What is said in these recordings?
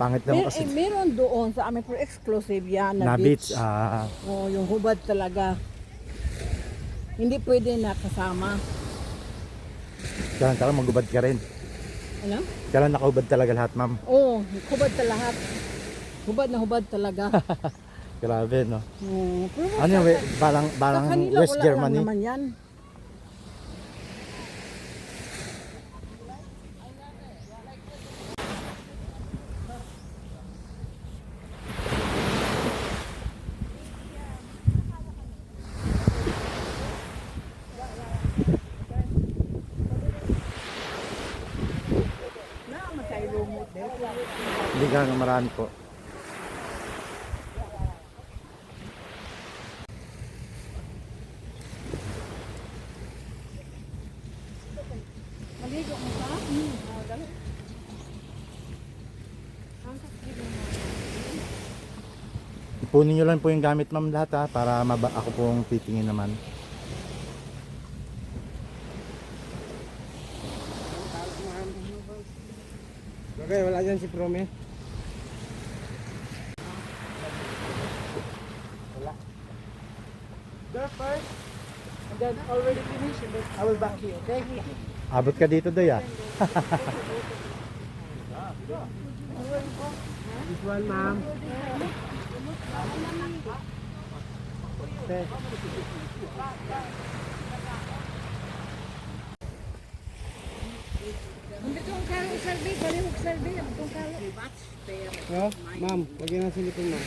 Pangit naman kasi. Meron doon sa amin pero exclusive yan Na na beach. beach. Oo, yung hubad talaga. Hindi pwede na kasama. Kailan talaga magubad ka rin. Ano? Kailan nakahubad talaga lahat, ma'am. Oo, hubad na lahat. Hubad na hubad talaga. Grabe, no? Pero Ano yung balang sa kanila West wala Germany? lang naman yan. Hindi ka marami po. Maligo mo pa? Ipunin nyo lang po yung gamit, ma'am, lahat ha, para ako pong titingin naman. Okay, wala dyan si Prome. Wala. Go first. And then already finished and then I will back you, okay? Abot ka dito, Doy, ah. This one, ma'am. Okay. Itong karo salbi, palihog salbi, itong karo. Oh, ma'am, lagyan ng silikon, ma'am.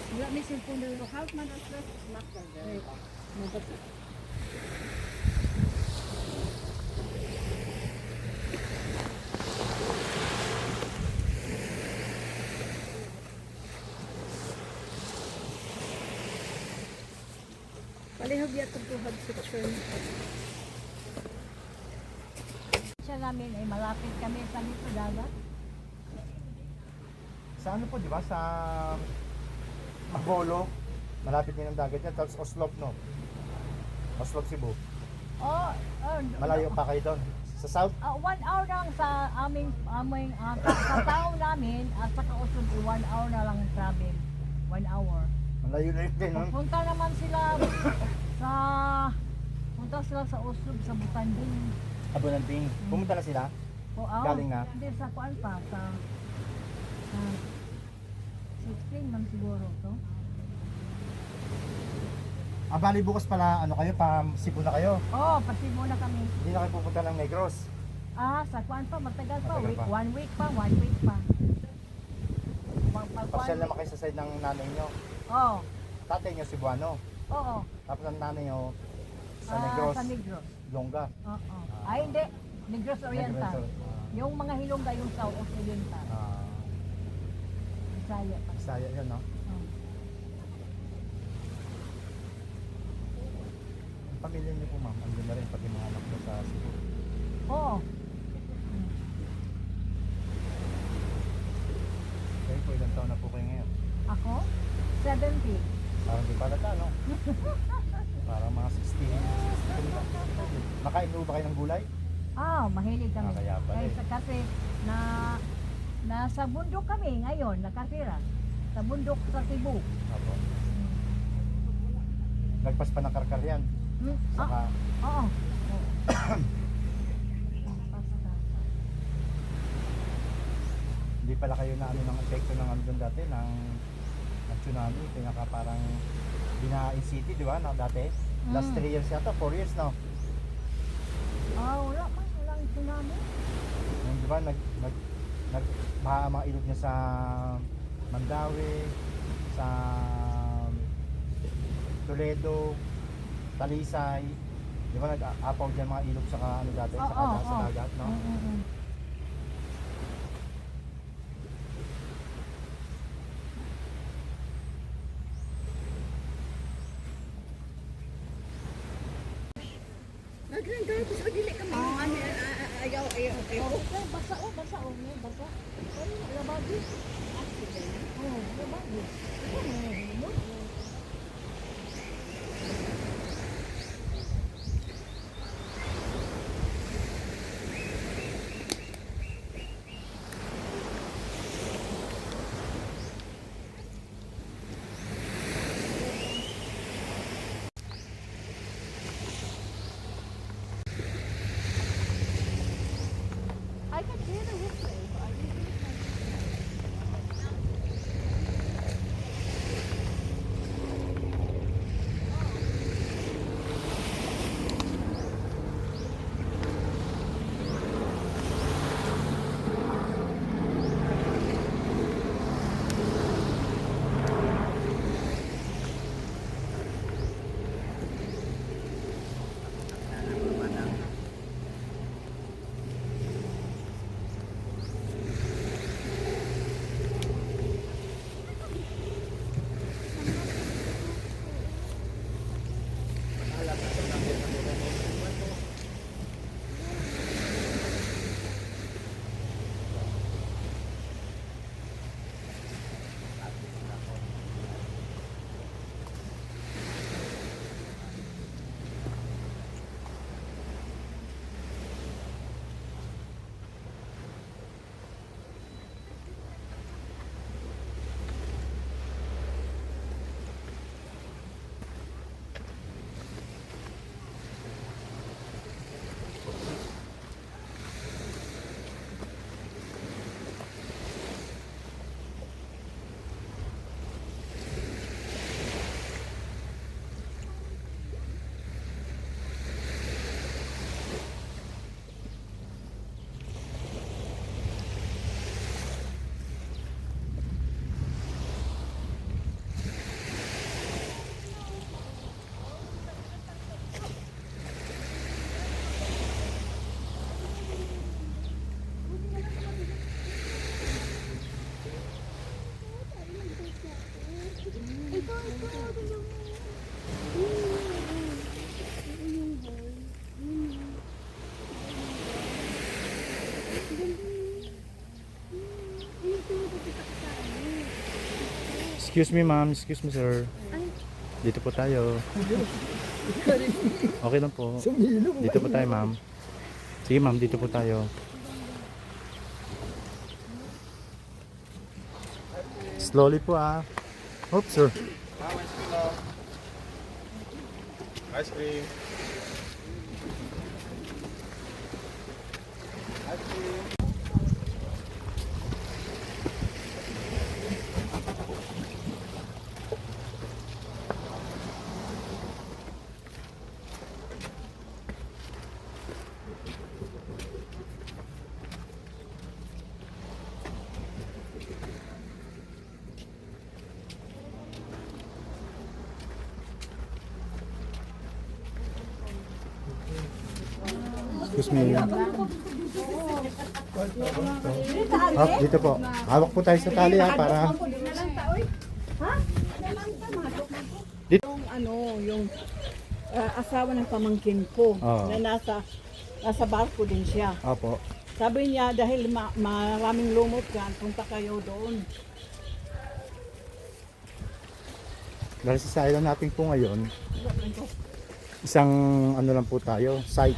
Wala may cellphone daw. Half man as left, smack ka dyan. Palihog yatong tuhad section. Siya namin ay malapit kami sa dito dagat. Sa ano po, di ba? Sa Bolo. Malapit din ang dagat yan. Tapos Oslob, no? Oslob, Cebu. Oh, Malayo pa kayo doon. Sa South? 1 hour lang sa sa tao namin at sa kausod 1 hour na lang travel. 1 hour. Malayo na yun din, no? Punta naman sila sa Usog, sa Butanding. Abunanting. Pumunta na sila? Galing na? Hindi, sa kuan pa, sa 16 man siguro to. Bali bukas pala, ano kayo, pa Cebu na kayo? Oh, pasibo na kami. Hindi na kayo pupunta ng Negros. Sa kuan pa, matagal pa. Matagal pa. 1 week pa, 1 week pa. Pasyal naman kayo sa side ng nanay nyo. Oh, Tatay nyo, Cebuano. oo. Tapos ang nanay nyo, sa Negros, Sa Negros. Longga. Oo. Ay, hindi. Negros Oriental. Negros, Yung mga Hilongga, yung South Occidental. Bisaya pa. Bisaya yun, no? Oh. Pamilya niyo po, ma'am, andun na rin pati mga anak mo sa Cebu. Oo. Kayo po, ilang taon na po kayo ngayon? Ako? 70. Parang di palata, no? Parang mga 60 na. Nakain mo ba kayo ng gulay? Mahilig kami. Kaya pala eh. Kasi nasa bundok kami ngayon, nakatira. Sa bundok sa Cebu. Apo. Nagpas pa ng karkar yan. Saka, Oo. hindi pala kayo na ano ng epekto ng ano doon dati, ng tsunami. Pinaka parang Binain City, di ba? Na, dati. Last 3 years yata, 4 years, no? Wala man. Walang tsunami. Yung, di ba, baha ang mga ilog niya sa Mandawi, sa Toledo, Talisay. Di ba nag-apaw dyan mga ilog sa ano dati, sa dagat, no? Naglang tayo sa dili ka mo. Ayaw. Basa. Ay, labagi. Labagi. Excuse me ma'am, excuse me sir. Dito po tayo. Okay lang po. Dito po tayo ma'am. Sige ma'am, dito po tayo. Slowly po ah. Oops sir. Ice cream. Excuse me. Dito po. Hawak po tayo sa tali ha para Yung asawa ng pamangkin ko Oo. na nasa barko din siya. Opo. Sabi niya dahil maraming lumot yan, punta kayo doon. Dahil sa island natin po ngayon, isang ano lang po tayo, site.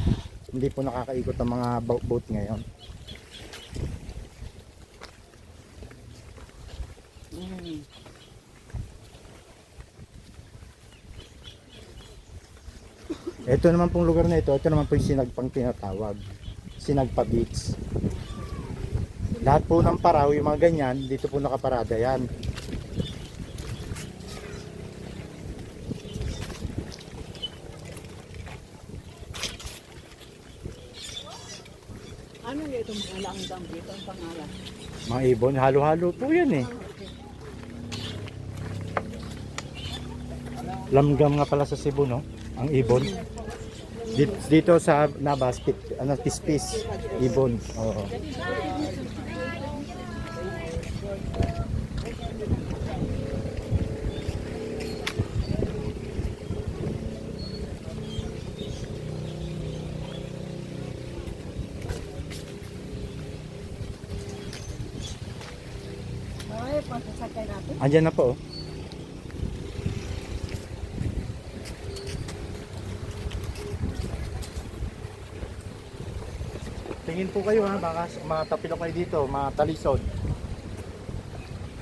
Hindi po nakakaikot ang mga boat ngayon. Ito naman pong lugar na ito naman po yung Sinagpang tinatawag. Sinagpa Beach. Lahat po ng paraw, yung mga ganyan, dito po nakaparada yan. Ano yung itong mga langdang dito ang pangalan? Mga ibon, halo-halo po yan eh. Lamgam nga pala sa Cebu, no? Ang ibon. Dito sa Nabas, pispis, ibon. Oo. Ay, pasasakay natin. Andyan na po. Oh. Tingin po kayo ha, baka matapilo kayo dito, matalisod.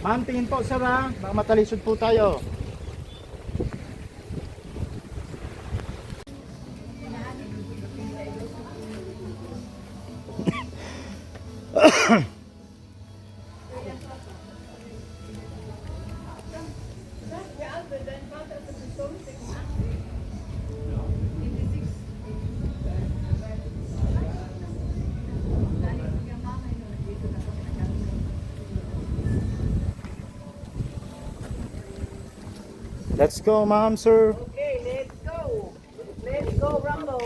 Ma'am, tingin po sir ha, baka matalisod po tayo. Let's go, ma'am, sir. Okay, let's go. Let's go, Rambo.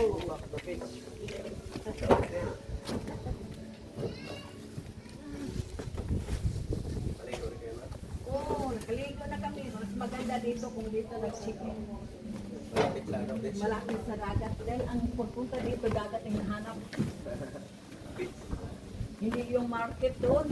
Oo, nakaligo na kami. Mas maganda dito kung dito nagsikip. Malapit sa dagat. Dahil ang pagpunta dito, dagat ang nahanap. Hindi yung market doon.